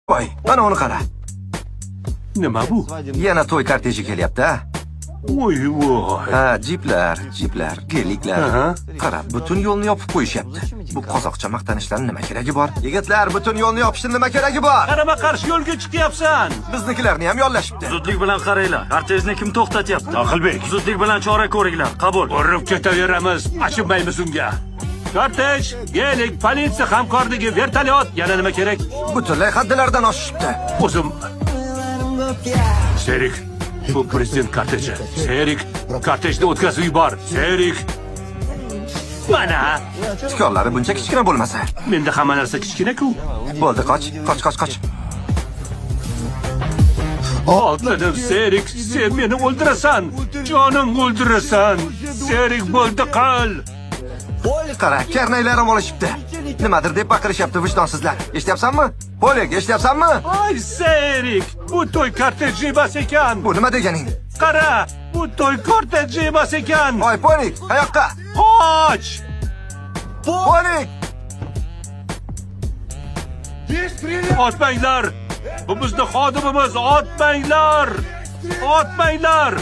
Voy, mana uni qara. Nima bu? Yana to'y korteji kelyapti-a? Voy voy. Ha, jiplar, geliklar. Aha. Qara, butun yo'lni yopib qo'yishyapti. Bu qozoqcha maqtanishdan nima keragi bor? Yigitlar, butun yo'lni yopishning nima keragi bor? Qarama qarshi yo'lga chiqyapsan. Biznikilarni ham yollashibdi. Zudlik bilan qaranglar. Kortejni kim to'xtatyapti? Aqilbek, Zudlik bilan chora ko'ringlar. Qabul. urib ketaveramiz. Achinmaymiz unga. Kortej, gelik, politsiya hamkorligi, vertolyot, yana nima kerak? Butunlay haddilardan oshishibdi. O'zim Serik, bu prezident korteji. Serik, kortejni o'tkazib yubor. Serik. Mana, Tikonlari buncha kichkina bo'lmasa. menda hamma narsa kichkina-ku. Bo'ldi, qoch. Otladim Serik, sen meni o'ldirasan. Jonim o'ldirasan. Serik bo'ldi qil. Qara, karnaylar ham olishibdi. Nimadir deb baqirishyapti vijdonsizlar. Eshityapsanmi? Polik, eshityapsanmi? Ay Serik, bu to'y korteji emas ekan. Bu nima deganing? Qara, bu to'y korteji emas ekan. Voy, Polik, qayoqqa? Qoch! Polik! Otmanglar! Bu bizni xodimimiz, otmanglar! Otmanglar!